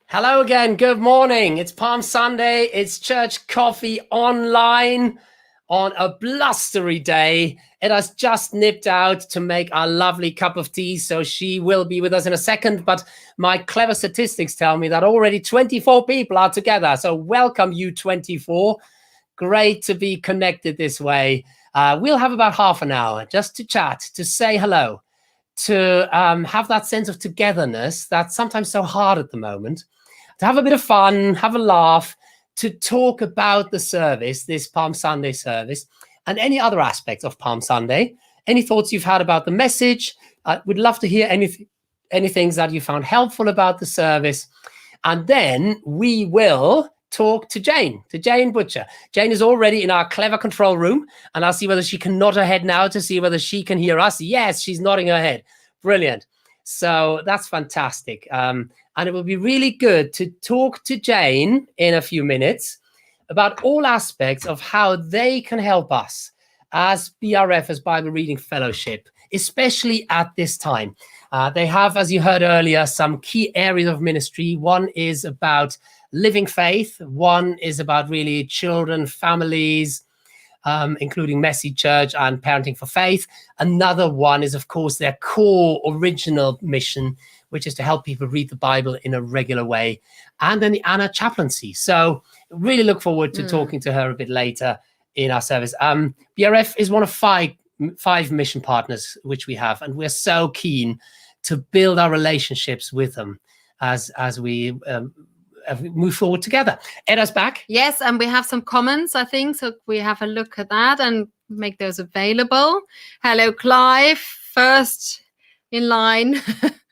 Hello again. Good morning. It's Palm Sunday. It's church coffee online on a blustery day. It has just nipped out to make our lovely cup of tea, so she will be with us in a second. But my clever statistics tell me that already 24 people are together. So welcome, you 24. Great to be connected this way. We'll have about half an hour just to chat, to say hello, to have that sense of togetherness that's sometimes so hard at the moment, to have a bit of fun, have a laugh, to talk about the service, this Palm Sunday service, and any other aspects of Palm Sunday. Any thoughts you've had about the message? We'd love to hear any things that you found helpful about the service. And then we will talk to Jane Butcher. Jane is already in our clever control room, and I'll see whether she can nod her head now to see whether she can hear us. Yes, she's nodding her head. Brilliant. So that's fantastic. And it will be really good to talk to Jane in a few minutes about all aspects of how they can help us as BRF, as Bible Reading Fellowship, especially at this time. They have, as you heard earlier, some key areas of ministry. One is about living faith. One is about really children, families, including Messy Church and Parenting for Faith. Another one is, of course, their core original mission, which is to help people read the Bible in a regular way. And then the Anna chaplaincy. So really look forward to talking to her a bit later in our service. BRF is one of five mission partners which we have, and we're so keen to build our relationships with them as we move forward together. Edda's back. Yes, and we have some comments, I think, so we have a look at that and make those available. Hello, Clive, first in line.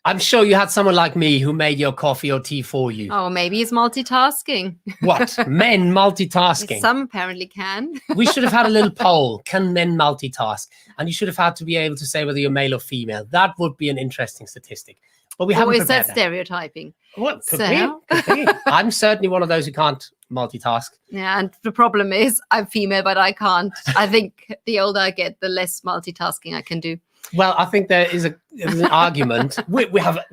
I'm sure you had someone like me who made your coffee or tea for you. Oh, maybe he's multitasking. What? Men multitasking? Some apparently can. We should have had a little poll. Can men multitask? And you should have had to be able to say whether you're male or female. That would be an interesting statistic. But we haven't Or is that prepared stereotyping? What? Could be. I'm certainly one of those who can't multitask. Yeah, and the problem is I'm female, but I can't. I think the older I get, the less multitasking I can do. Well, I think there's an argument. We're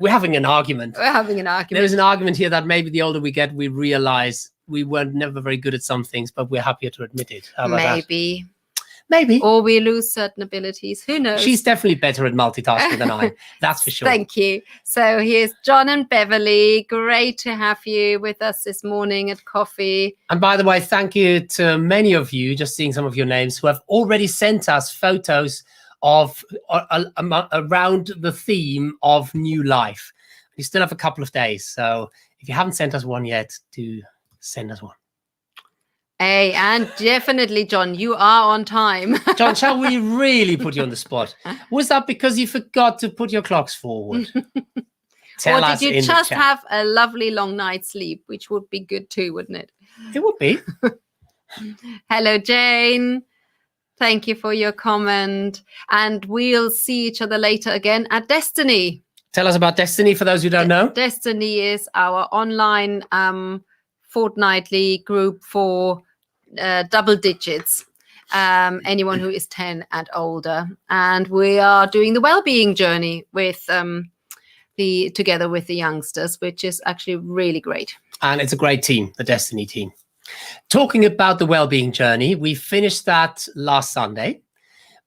having an argument. We're having an argument. There is an argument here that maybe the older we get, we realize we were never very good at some things, but we're happier to admit it. How about Maybe. that? Maybe. Or we lose certain abilities. Who knows? She's definitely better at multitasking than I am. That's for sure. Thank you. So here's John and Beverly. Great to have you with us this morning at coffee. And by the way, thank you to many of you, just seeing some of your names, who have already sent us photos of around the theme of new life. We still have a couple of days, so if you haven't sent us one yet, do send us one. Hey, and definitely, John, you are on time. John, shall we really put you on the spot? Was that because you forgot to put your clocks forward? Tell or us did you in the just chat. have a lovely long night's sleep, which would be good too, wouldn't it? It would be. Hello, Jane. Thank you for your comment. And we'll see each other later again at Destiny. Tell us about Destiny for those who don't know. Destiny is our online fortnightly group for double digits, anyone who is 10 and older. And we are doing the well-being journey with together with the youngsters, which is actually really great. And it's a great team, the Destiny team. Talking about the well-being journey, we finished that last Sunday.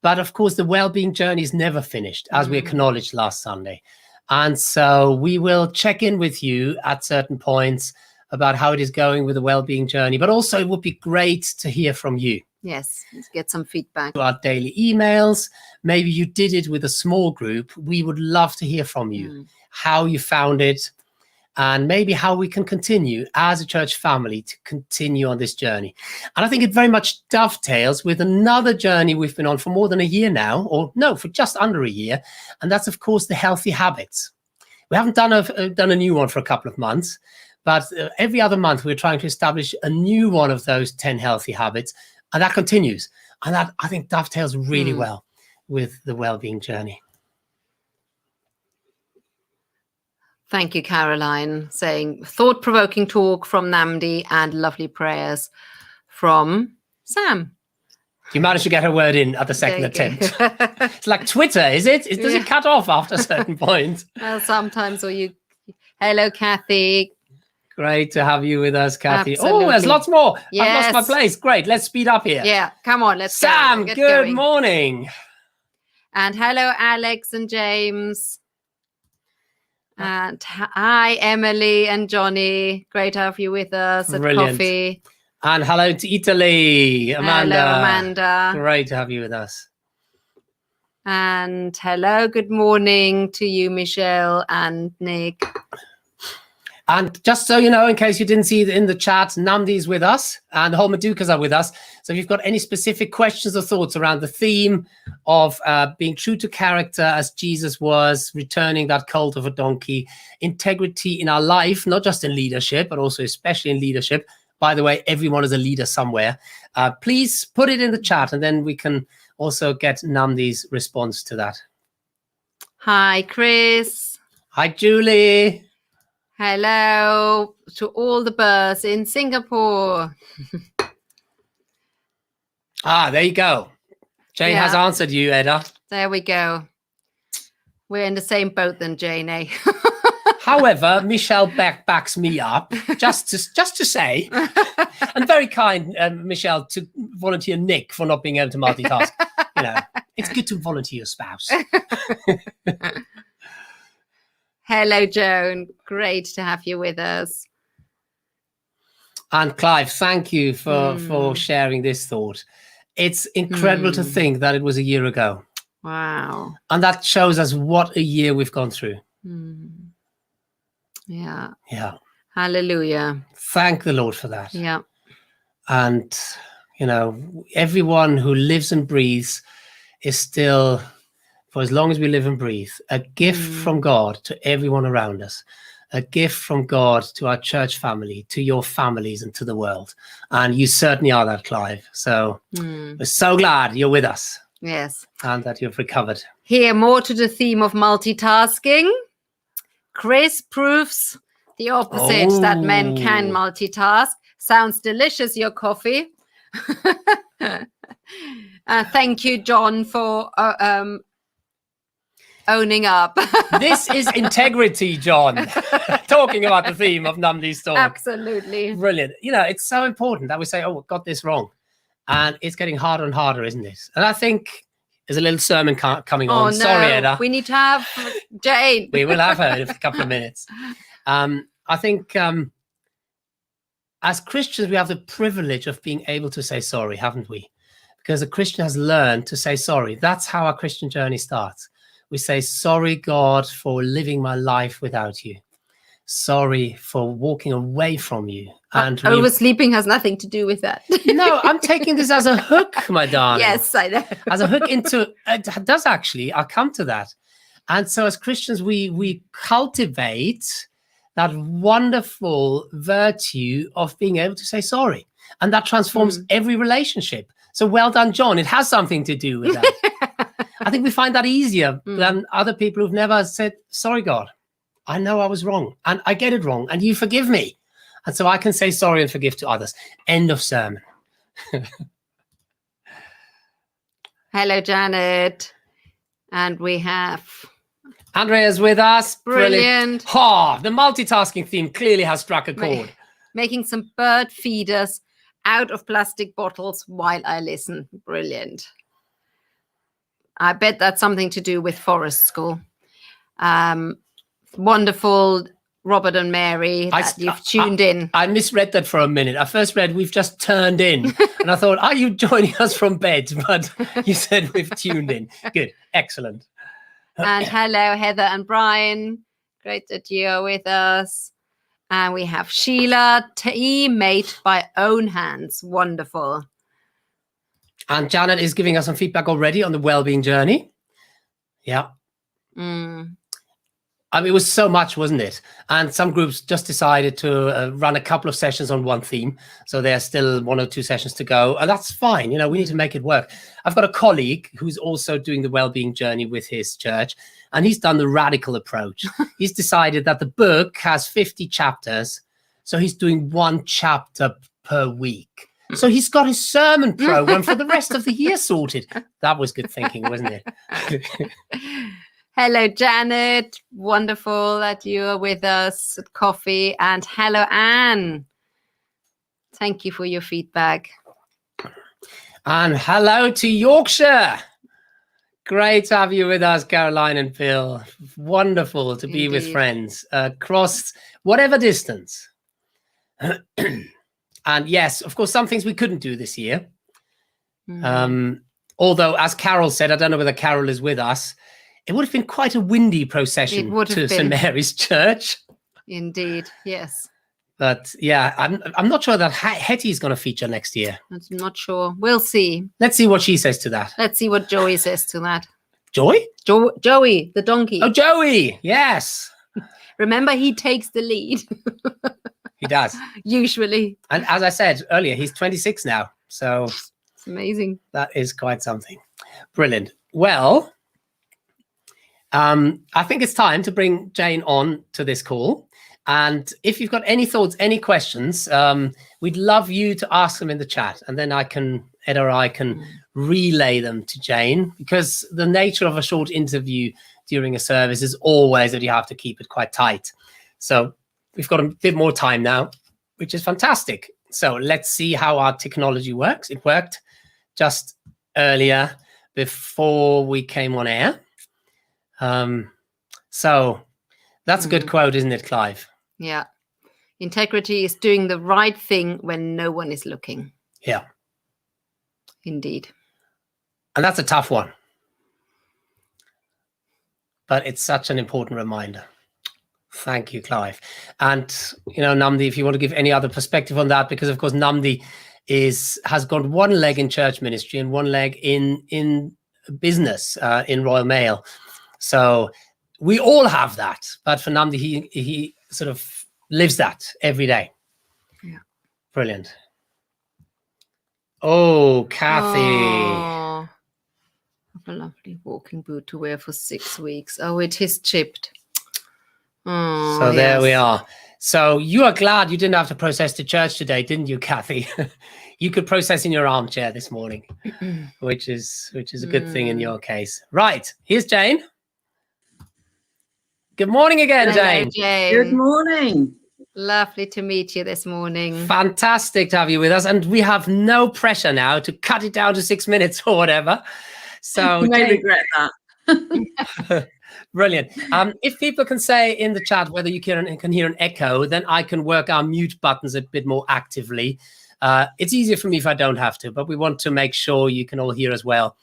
But of course, the well-being journey is never finished, as we acknowledged last Sunday. And so we will check in with you at certain points about how it is going with the well-being journey. But also, it would be great to hear from you. Yes, let's get some feedback. Our daily emails. Maybe you did it with a small group. We would love to hear from you, how you found it, and maybe how we can continue as a church family to continue on this journey. And I think it very much dovetails with another journey we've been on for more than a year now, or no, for just under a year. And that's, of course, the healthy habits. We haven't done a new one for a couple of months, but every other month we're trying to establish a new one of those 10 healthy habits. And that continues. And that, I think, dovetails really well with the well-being journey. Thank you, Caroline, saying thought-provoking talk from Namdi and lovely prayers from Sam. You managed to get her word in at the second attempt. It's like Twitter, is it? Does it cut off after a certain point? Well, sometimes, or you. Hello, Kathy. Great to have you with us, Kathy. Absolutely. Oh, there's lots more. Yes. I've lost my place. Great. Let's speed up here. Yeah, come on, let's go. Sam, Get good going. morning. And hello, Alex and James. And hi, Emily and Johnny. Great to have you with us at Brilliant. coffee. And hello to Italy, Amanda. Hello, Amanda. Great to have you with us. And hello, good morning to you, Michelle and Nick. And just so you know, in case you didn't see it in the chat, Namdi's with us and the whole Madukas are with us. So if you've got any specific questions or thoughts around the theme of being true to character as Jesus was, returning that colt of a donkey, integrity in our life, not just in leadership, but also especially in leadership. By the way, everyone is a leader somewhere. Please put it in the chat and then we can also get Namdi's response to that. Hi, Chris. Hi, Julie. Hello to all the birds in Singapore. There you go. Jane has answered you, Edda. There we go. We're in the same boat then, Jane, eh? However, Michelle backs me up, just to say, and very kind, Michelle, to volunteer Nick for not being able to multitask. You know, it's good to volunteer your spouse. Hello, Joan. Great to have you with us. And Clive, thank you for sharing this thought. It's incredible to think that it was a year ago. Wow. And that shows us what a year we've gone through. Yeah. Yeah. Hallelujah. Thank the Lord for that. Yeah. And, you know, everyone who lives and breathes is still, for as long as we live and breathe, a gift from God to everyone around us, a gift from God to our church family, to your families and to the world. And you certainly are that, Clive. So we're so glad you're with us. Yes. And that you've recovered. Here, more to the theme of multitasking. Chris proves the opposite, that men can multitask. Sounds delicious, your coffee. Thank you, John, for owning up. This is integrity, John. Talking about the theme of Namdi's talk. Absolutely. Brilliant. You know, it's so important that we say, oh, got this wrong. And it's getting harder and harder, isn't it? And I think there's a little sermon coming on. No. Sorry, Edda. We need to have Jane. We will have her in a couple of minutes. I think as Christians, we have the privilege of being able to say sorry, haven't we? Because a Christian has learned to say sorry. That's how our Christian journey starts. We say, sorry, God, for living my life without you. Sorry for walking away from you. And oversleeping has nothing to do with that. No, I'm taking this as a hook, my darling. Yes, I know. As a hook into, it does actually, I'll come to that. And so as Christians, we cultivate that wonderful virtue of being able to say sorry. And that transforms every relationship. So well done, John. It has something to do with that. I think we find that easier than other people who've never said, sorry, God, I know I was wrong and I get it wrong and you forgive me. And so I can say sorry and forgive to others. End of sermon. Hello, Janet. And we have Andrea's with us. Brilliant. The multitasking theme clearly has struck a chord. Making some bird feeders out of plastic bottles while I listen. Brilliant. I bet that's something to do with Forest School. Wonderful, Robert and Mary, that you've tuned in. I misread that for a minute. I first read, we've just turned in. And I thought, are you joining us from bed? But you said we've tuned in. Good. Excellent. And hello, Heather and Brian. Great that you're with us. And we have Sheila, tea made by own hands. Wonderful. And Janet is giving us some feedback already on the well-being journey. Yeah. I mean, it was so much, wasn't it? And some groups just decided to run a couple of sessions on one theme. So there's still 1 or 2 sessions to go. And that's fine. You know, we need to make it work. I've got a colleague who's also doing the well-being journey with his church. And he's done the radical approach. He's decided that the book has 50 chapters. So he's doing 1 chapter per week. So he's got his sermon program for the rest of the year sorted. That was good thinking, wasn't it? Hello, Janet. Wonderful that you are with us at coffee. And hello, Anne. Thank you for your feedback. And hello to Yorkshire. Great to have you with us, Caroline and Bill. Wonderful to be with Indeed. friends across whatever distance. And yes, of course, some things we couldn't do this year. Although, as Carol said, I don't know whether Carol is with us, it would have been quite a windy procession to St. Mary's Church. Indeed, yes. But yeah, I'm not sure that Hetty is going to feature next year. I'm not sure. We'll see. Let's see what she says to that. Let's see what Joey says to that. Joey? Joey, the donkey. Oh, Joey. Yes. Remember, he takes the lead. He does. Usually. And as I said earlier, he's 26 now. So it's amazing. That is quite something. Brilliant. Well, I think it's time to bring Jane on to this call. And if you've got any thoughts, any questions, we'd love you to ask them in the chat. And then Edda or I can relay them to Jane, because the nature of a short interview during a service is always that you have to keep it quite tight. So we've got a bit more time now, which is fantastic. So let's see how our technology works. It worked just earlier before we came on air. So that's a good quote, isn't it, Clive? Yeah. Integrity is doing the right thing when no one is looking. Yeah. Indeed. And that's a tough one. But it's such an important reminder. Thank you, Clive. And, Namdi, if you want to give any other perspective on that, because, of course, Namdi has got one leg in church ministry and one leg in business in Royal Mail. So we all have that. But for Namdi, he sort of lives that every day. Yeah. Brilliant. Oh, Kathy. Oh, a lovely walking boot to wear for 6 weeks. Oh, it is chipped. Oh, so there we are. So you are glad you didn't have to process to church today, didn't you, Kathy? You could process in your armchair this morning, which is a good thing in your case. Right. Here's Jane. Good morning again, Hello, Jane. Good morning. Lovely to meet you this morning. Fantastic to have you with us. And we have no pressure now to cut it down to 6 minutes or whatever. So you may Jane, regret that. Brilliant. If people can say in the chat whether you can hear an echo, then I can work our mute buttons a bit more actively. It's easier for me if I don't have to, but we want to make sure you can all hear as well.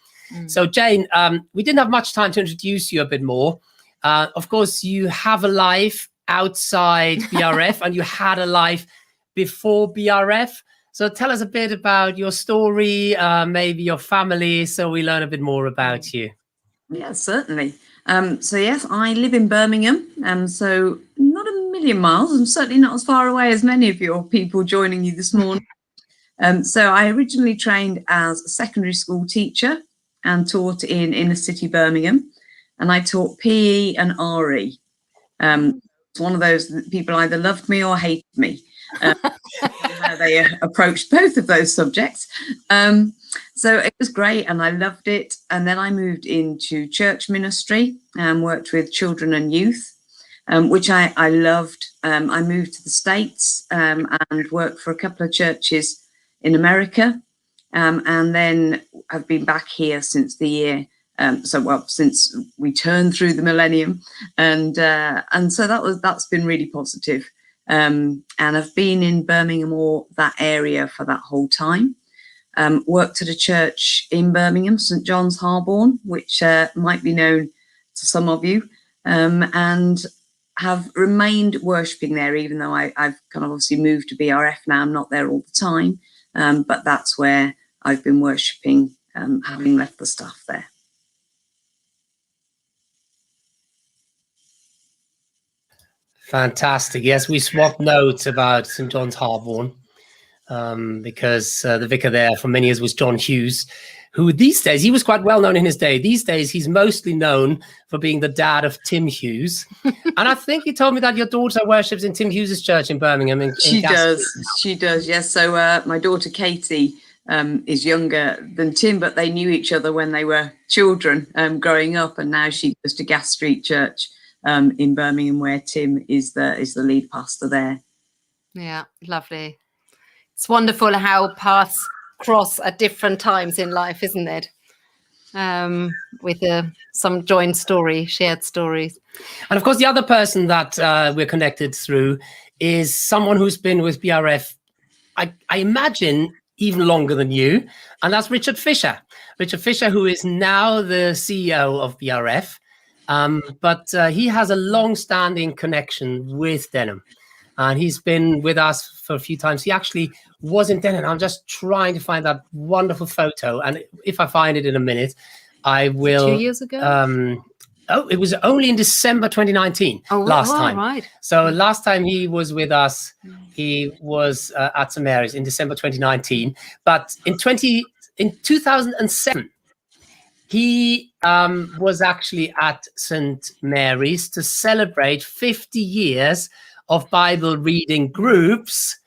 So Jane, we didn't have much time to introduce you a bit more. Of course, you have a life outside BRF and you had a life before BRF. So tell us a bit about your story, maybe your family, so we learn a bit more about you. Yeah, certainly. So yes, I live in Birmingham, so not a million miles, and certainly not as far away as many of your people joining you this morning. So I originally trained as a secondary school teacher and taught in inner city Birmingham, and I taught PE and RE. It's one of those that people either loved me or hated me. How they approached both of those subjects. So it was great and I loved it. And then I moved into church ministry and worked with children and youth, which I loved. I moved to the States and worked for a couple of churches in America. And then I've been back here since the year. Since we turned through the millennium. And so that's been really positive. And I've been in Birmingham or that area for that whole time. Worked at a church in Birmingham, St. John's Harborne, which might be known to some of you, and have remained worshipping there, even though I've kind of obviously moved to BRF now. I'm not there all the time, but that's where I've been worshipping, having left the staff there. Fantastic. Yes, we swapped notes about St. John's Harborne because the vicar there for many years was John Hughes, who these days, he was quite well known in his day. These days, he's mostly known for being the dad of Tim Hughes. And I think he told me that your daughter worships in Tim Hughes' church in Birmingham. She does, yes. So my daughter Katie is younger than Tim, but they knew each other when they were children growing up, and now she goes to Gas Street Church in Birmingham, where Tim is the lead pastor there. Yeah, lovely. It's wonderful how paths cross at different times in life, isn't it? With some joint story, shared stories. And of course, the other person that we're connected through is someone who's been with BRF, I imagine, even longer than you, and that's Richard Fisher. Richard Fisher, who is now the CEO of BRF, but he has a long-standing connection with Denham, and he's been with us for a few times. He actually was in Denham. I'm just trying to find that wonderful photo, and if I find it in a minute, I will. 2 years ago? It was only in December 2019, last time. Right. So last time he was with us, he was at St Mary's in December 2019. But in 2007, he was actually at St Mary's to celebrate 50 years of Bible reading groups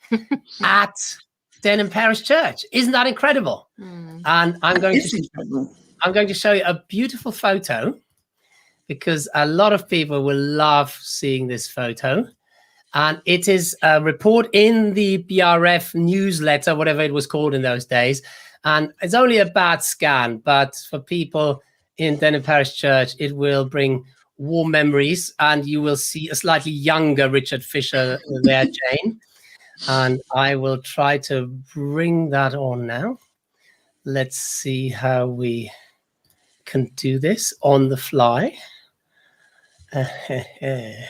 at Denham Parish Church. Isn't that incredible? And I'm going to show you a beautiful photo, because a lot of people will love seeing this photo. And it is a report in the BRF newsletter, whatever it was called in those days. And it's only a bad scan, but for people in Denham Parish Church, it will bring warm memories, and you will see a slightly younger Richard Fisher there, Jane. And I will try to bring that on now. Let's see how we can do this on the fly.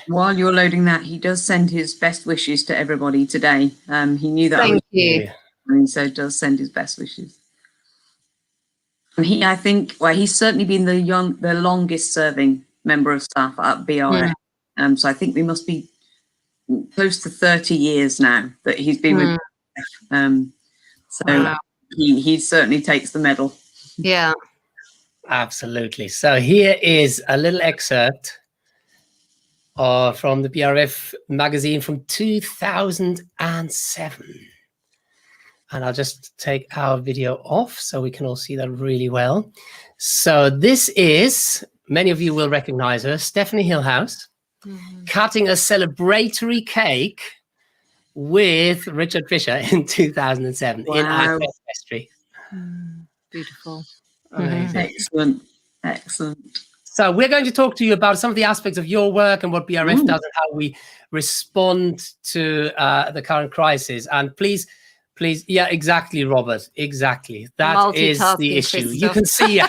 While you're loading that, he does send his best wishes to everybody today. He knew that. Thank you. And so does send his best wishes. And I think, he's certainly been the longest serving member of staff at BRF. So I think we must be close to 30 years now that he's been with BRF. Wow. He certainly takes the medal. Yeah. Absolutely. So here is a little excerpt from the BRF magazine from 2007. And I'll just take our video off so we can all see that really well. So this is, many of you will recognize her, Stephanie Hillhouse, cutting a celebratory cake with Richard Fisher in 2007 in our vestry. Beautiful. Excellent. Excellent. So we're going to talk to you about some of the aspects of your work and what BRF does and how we respond to the current crisis. And please, yeah, exactly, Robert, exactly. That is the issue. Christoph. You can see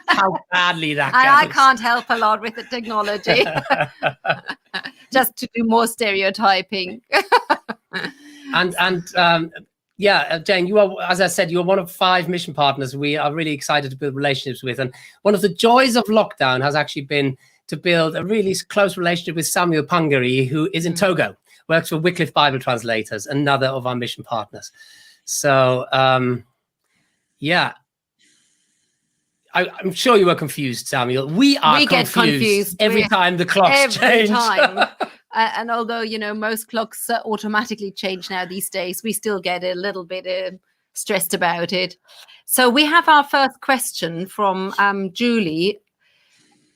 how badly that goes. I can't help a lot with the technology. Just to do more stereotyping. Yeah, Jane, you are, as I said, you are one of 5 mission partners we are really excited to build relationships with. And one of the joys of lockdown has actually been to build a really close relationship with Samuel Pangari, who is in Togo, works for Wycliffe Bible Translators, another of our mission partners. So, yeah. I'm sure you were confused, Samuel. We get confused every time the clocks change. Time. And although, most clocks automatically change now these days, we still get a little bit stressed about it. So we have our first question from Julie,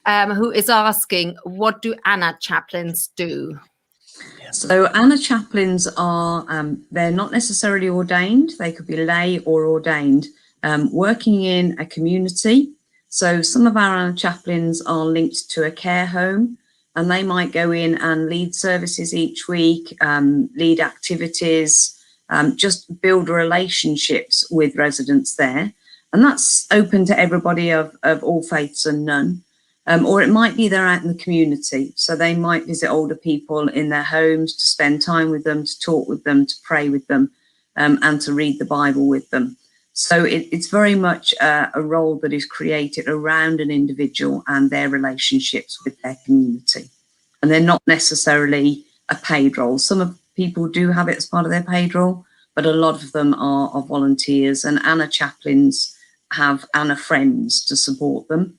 who is asking, what do Anna chaplains do? So Anna chaplains are, they're not necessarily ordained. They could be lay or ordained, working in a community. So some of our Anna chaplains are linked to a care home, and they might go in and lead services each week, lead activities, just build relationships with residents there. And that's open to everybody of all faiths and none. Or it might be they're out in the community. So they might visit older people in their homes to spend time with them, to talk with them, to pray with them, and to read the Bible with them. So it's very much a role that is created around an individual and their relationships with their community. And they're not necessarily a paid role. Some people do have it as part of their paid role, but a lot of them are volunteers. And Anna chaplains have Anna friends to support them.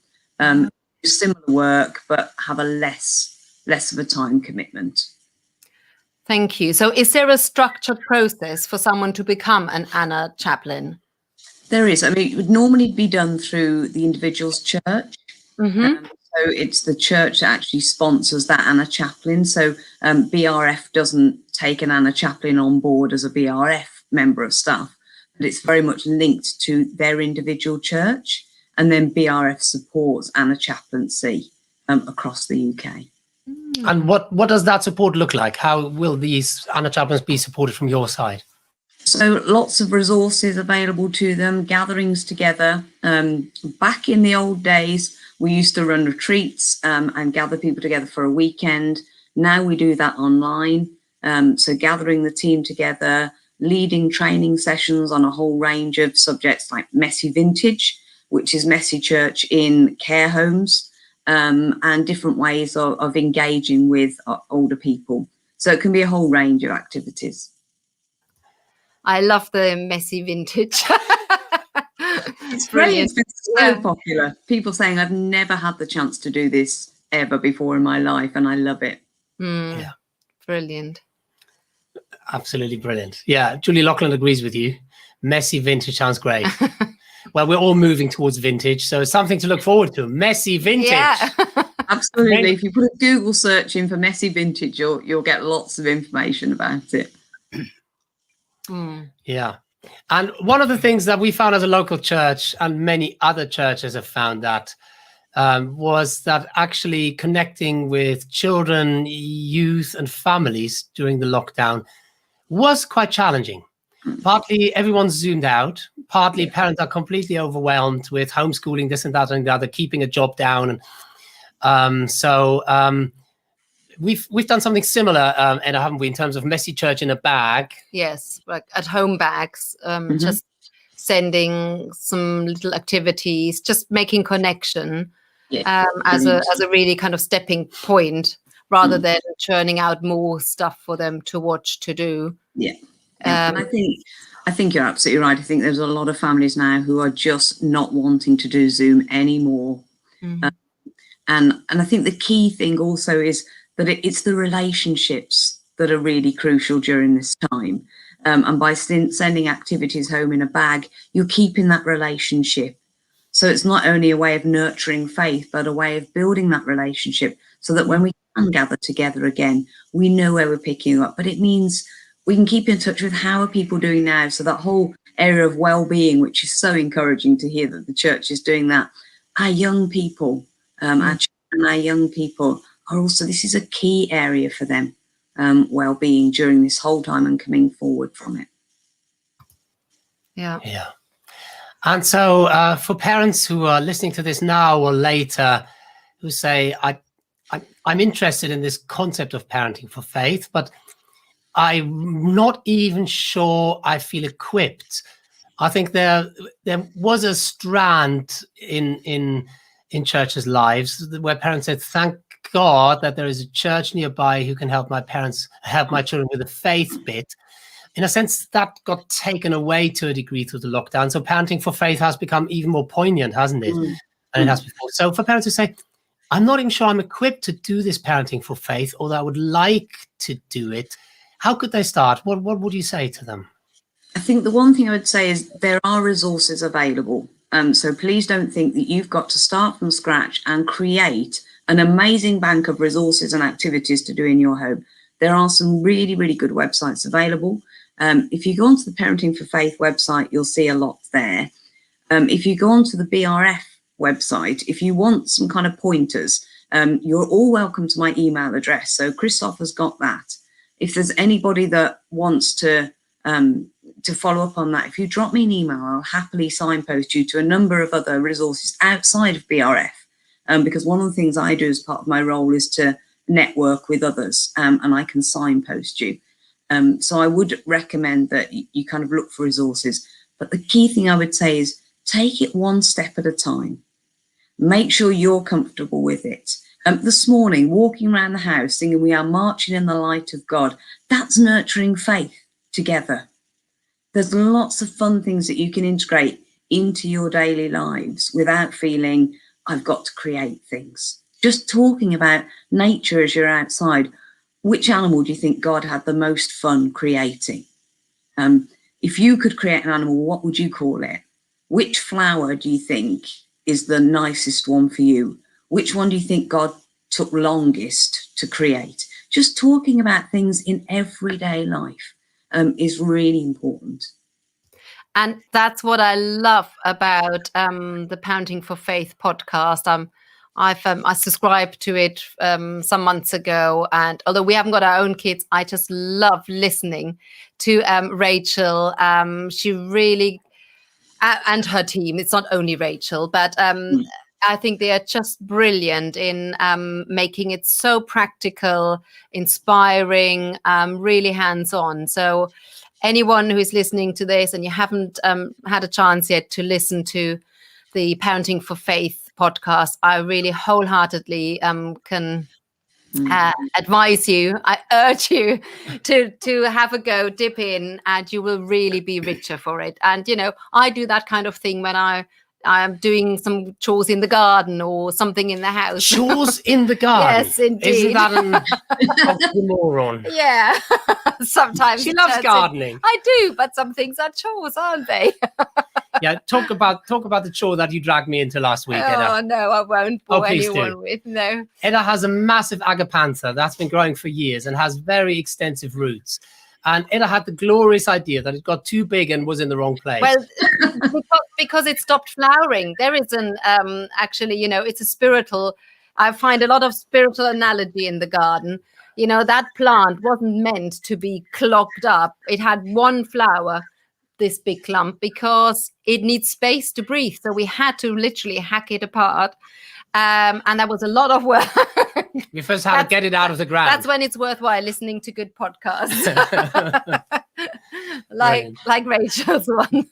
Similar work, but have a less of a time commitment. Thank you. So is there a structured process for someone to become an Anna chaplain? There is. I mean, it would normally be done through the individual's church. Mm-hmm. So it's the church that actually sponsors that Anna Chaplain. So BRF doesn't take an Anna Chaplain on board as a BRF member of staff, but it's very much linked to their individual church. And then BRF supports Anna Chaplaincy across the UK. And what does that support look like? How will these Anna Chaplains be supported from your side? So lots of resources available to them, gatherings together. Back in the old days, we used to run retreats and gather people together for a weekend. Now we do that online. So gathering the team together, leading training sessions on a whole range of subjects like messy vintage, which is messy church in care homes, and different ways of engaging with older people. So it can be a whole range of activities. I love the messy vintage. It's brilliant. It's been so popular. People saying, I've never had the chance to do this ever before in my life, and I love it. Yeah. Brilliant. Absolutely brilliant. Yeah, Julie Loughlin agrees with you. Messy vintage sounds great. Well, we're all moving towards vintage, so something to look forward to. Messy vintage. Yeah. Absolutely. If you put a Google search in for messy vintage, you'll get lots of information about it. Yeah. And one of the things that we found as a local church, and many other churches have found that, was that actually connecting with children, youth and families during the lockdown was quite challenging. Partly everyone's zoomed out, partly parents are completely overwhelmed with homeschooling, this and that and the other, keeping a job down. And we've done something similar, Edda, haven't we, in terms of messy church in a bag? Yes, like at home bags, just sending some little activities, just making connection as a really kind of stepping point, rather than churning out more stuff for them to watch, to do. Yeah. And I think you're absolutely right. I think there's a lot of families now who are just not wanting to do Zoom anymore. And I think the key thing also is that it's the relationships that are really crucial during this time. And by sending activities home in a bag, you're keeping that relationship. So it's not only a way of nurturing faith, but a way of building that relationship so that when we can gather together again, we know where we're picking up. But it means we can keep in touch with how are people doing now. So that whole area of well-being, which is so encouraging to hear that the church is doing that. Our young people, our children, our young people are also, this is a key area for them, well-being during this whole time and coming forward from it. Yeah. Yeah. And so for parents who are listening to this now or later, who say, I'm interested in this concept of parenting for faith, but I'm not even sure I feel equipped. I think there was a strand in churches' lives where parents said, thank God that there is a church nearby who can help my children with the faith bit. In a sense, that got taken away to a degree through the lockdown. So parenting for faith has become even more poignant, hasn't it? Than it has before. So for parents who say, I'm not even sure I'm equipped to do this parenting for faith, although I would like to do it, how could they start? What would you say to them? I think the one thing I would say is there are resources available. So please don't think that you've got to start from scratch and create an amazing bank of resources and activities to do in your home. There are some really, really good websites available. If you go onto the Parenting for Faith website, you'll see a lot there. If you go onto the BRF website, if you want some kind of pointers, you're all welcome to my email address. So Christoph has got that. If there's anybody that wants to follow up on that, if you drop me an email, I'll happily signpost you to a number of other resources outside of BRF. Because one of the things I do as part of my role is to network with others, and I can signpost you. So I would recommend that you kind of look for resources. But the key thing I would say is take it one step at a time. Make sure you're comfortable with it. This morning, walking around the house, singing "We Are Marching in the Light of God," that's nurturing faith together. There's lots of fun things that you can integrate into your daily lives without feeling I've got to create things. Just talking about nature as you're outside. Which animal do you think God had the most fun creating? If you could create an animal, what would you call it? which flower do you think is the nicest one for you? Which one do you think God took longest to create? Just talking about things in everyday life is really important. And that's what I love about the Pounding for Faith podcast. I subscribed to it some months ago, and although we haven't got our own kids, I just love listening to Rachel. She really, and her team. It's not only Rachel, but I think they are just brilliant in making it so practical, inspiring, really hands-on. So anyone who is listening to this and you haven't had a chance yet to listen to the Pounding for Faith podcast, I really wholeheartedly can advise you. I urge you to have a go, dip in, and you will really be richer for it. And, I do that kind of thing when I'm doing some chores in the garden or something in the house. Chores in the garden? Yes, indeed. Isn't that an oxymoron? Yeah. Sometimes she loves gardening. I do, but some things are chores, aren't they? Yeah, talk about the chore that you dragged me into last week, Edda. Oh, no, I won't bore please anyone do. with, no. Edda has a massive agapantha that's been growing for years and has very extensive roots. And Edda had the glorious idea that it got too big and was in the wrong place. Well, because it stopped flowering. There is actually, it's a spiritual, I find a lot of spiritual analogy in the garden. That plant wasn't meant to be clogged up. It had one flower, this big clump, because it needs space to breathe. So we had to literally hack it apart. And that was a lot of work. We first had to get it out of the ground. That's when it's worthwhile listening to good podcasts. like Rachel's one.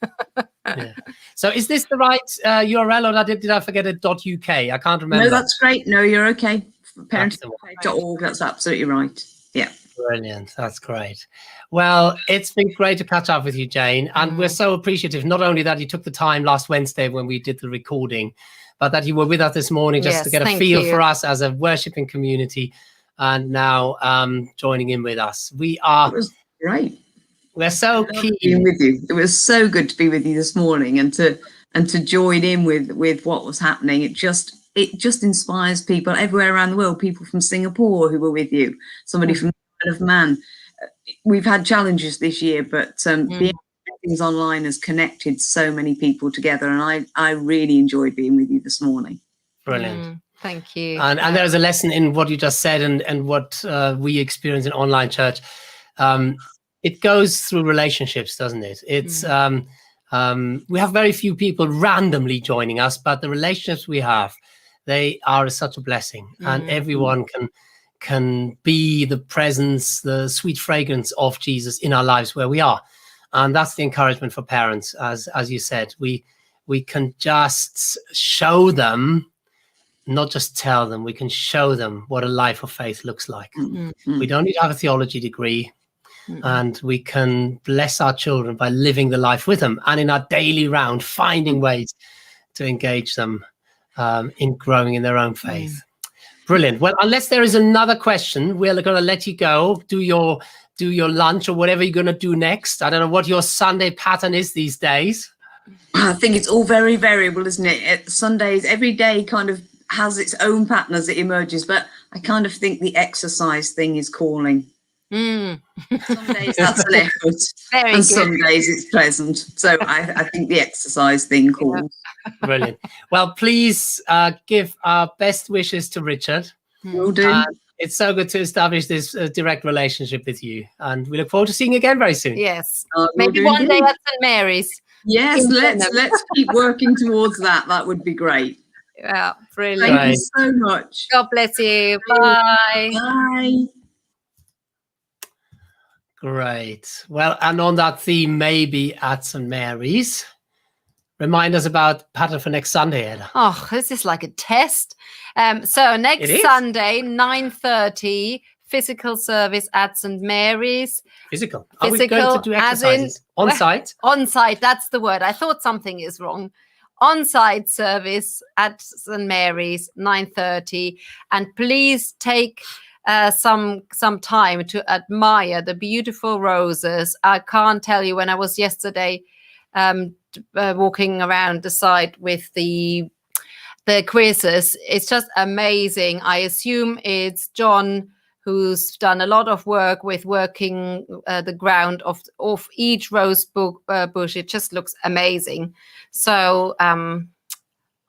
Yeah. So is this the right URL, or did I forget a .uk? I can't remember. No, that's great. No, you're okay. Parenting.org, that's absolutely right. Yeah. Brilliant. That's great. Well, it's been great to catch up with you, Jane. And we're so appreciative, not only that you took the time last Wednesday when we did the recording, but that you were with us this morning just to get a feel for us as a worshiping community, and now joining in with us. It was great. We're so keen being with you. It was so good to be with you this morning and to join in with what was happening. It just inspires people everywhere around the world. People from Singapore who were with you, somebody from the Isle of Man. We've had challenges this year, but things online has connected so many people together, and I really enjoyed being with you this morning. Brilliant. Thank you. And there's a lesson in what you just said and what we experience in online church. It goes through relationships, doesn't it? It's we have very few people randomly joining us, but the relationships we have, they are such a blessing, and everyone can be the presence, the sweet fragrance of Jesus in our lives where we are. And that's the encouragement for parents, as you said. We can just show them, not just tell them, we can show them what a life of faith looks like. We don't need to have a theology degree, and we can bless our children by living the life with them, and in our daily round, finding ways to engage them in growing in their own faith. Brilliant. Well, unless there is another question, we're going to let you go, do your lunch or whatever you're going to do next. I don't know what your Sunday pattern is these days. I think it's all very variable, isn't it? Sundays, every day kind of has its own pattern as it emerges, but I kind of think the exercise thing is calling. Some days that's an effort, and some days it's pleasant. So I think the exercise thing calls. Brilliant. Well, please give our best wishes to Richard. Will do. It's so good to establish this direct relationship with you, and we look forward to seeing you again very soon. Yes, maybe one day at St. Mary's. Yes, let's keep working towards that. That would be great. Yeah, brilliant. Thank you so much. God bless you. Bye. Bye. Great. Well, and on that theme, maybe at St. Mary's. Remind us about pattern for next Sunday, Edda. Oh, this is like a test. So next Sunday, 9:30, physical service at St. Mary's. Physical? Are we going to do exercises? On site? On site, that's the word. I thought something is wrong. On-site service at St. Mary's, 9:30. And please take some time to admire the beautiful roses. I can't tell you, when I was yesterday walking around the site with the quizzes. It's just amazing. I assume it's John who's done a lot of work with working the ground of each rose bush. It just looks amazing. So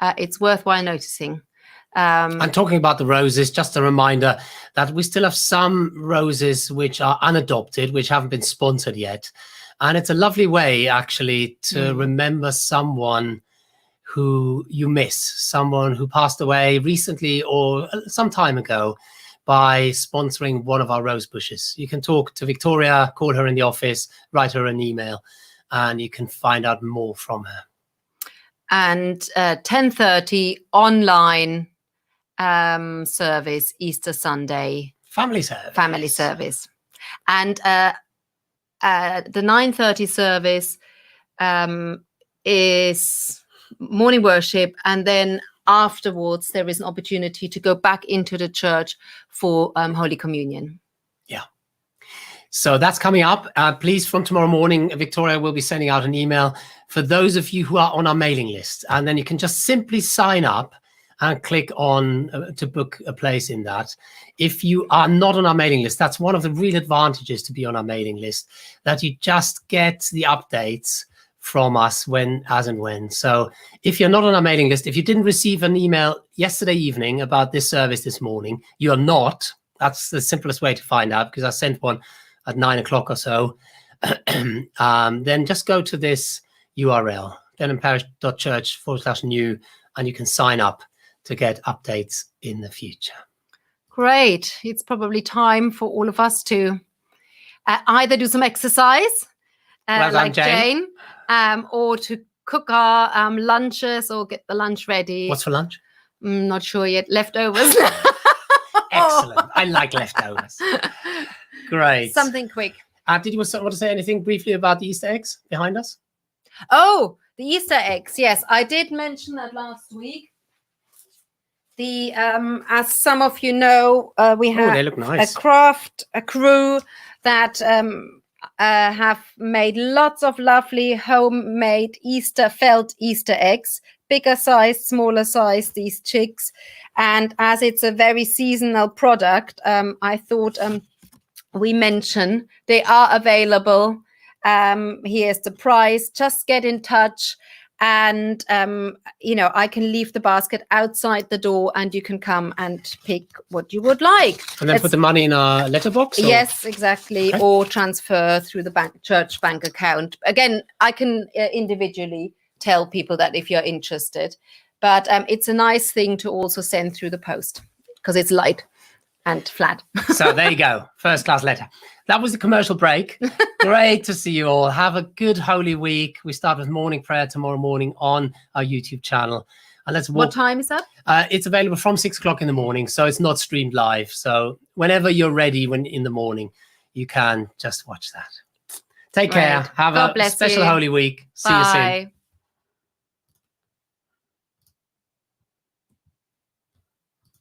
it's worthwhile noticing. And talking about the roses, just a reminder that we still have some roses which are unadopted, which haven't been sponsored yet. And it's a lovely way, actually, to remember someone who you miss, someone who passed away recently or some time ago, by sponsoring one of our rose bushes. You can talk to Victoria, call her in the office, write her an email, and you can find out more from her. And 10:30 online service, Easter Sunday. Family service. And the 9:30 service is morning worship, and then afterwards there is an opportunity to go back into the church for Holy Communion. Yeah. So that's coming up. Please, from tomorrow morning, Victoria will be sending out an email for those of you who are on our mailing list. And then you can just simply sign up and click on to book a place in that. If you are not on our mailing list, that's one of the real advantages to be on our mailing list, that you just get the updates from us as and when. So if you're not on our mailing list, if you didn't receive an email yesterday evening about this service this morning, you're not. That's the simplest way to find out, because I sent one at 9 o'clock or so. Then just go to this URL, denhamparish.church/new, and you can sign up to get updates in the future. Great. It's probably time for all of us to either do some exercise, like Jane, or to cook our lunches or get the lunch ready. What's for lunch? Not sure yet. Leftovers. Excellent. I like leftovers. Great. Something quick. Did you want to say anything briefly about the Easter eggs behind us? Oh, the Easter eggs. Yes, I did mention that last week. The as some of you know, we have they look nice. a crew that have made lots of lovely homemade felt Easter eggs, bigger size, smaller size, these chicks. And as it's a very seasonal product, I thought we mention they are available. Here's the price. Just get in touch. And, I can leave the basket outside the door and you can come and pick what you would like. And then put the money in a letterbox? Yes, exactly. Okay. Or transfer through the church bank account. Again, I can individually tell people that if you're interested. But it's a nice thing to also send through the post because it's light and flat. So there you go. First class letter. That was the commercial break. Great to see you all. Have a good Holy Week. We start with morning prayer tomorrow morning on our YouTube channel. And let's walk. What time is that? It's available from 6 o'clock in the morning. So it's not streamed live. So whenever you're ready in the morning, you can just watch that. Take care. Have a special Holy Week. See you soon.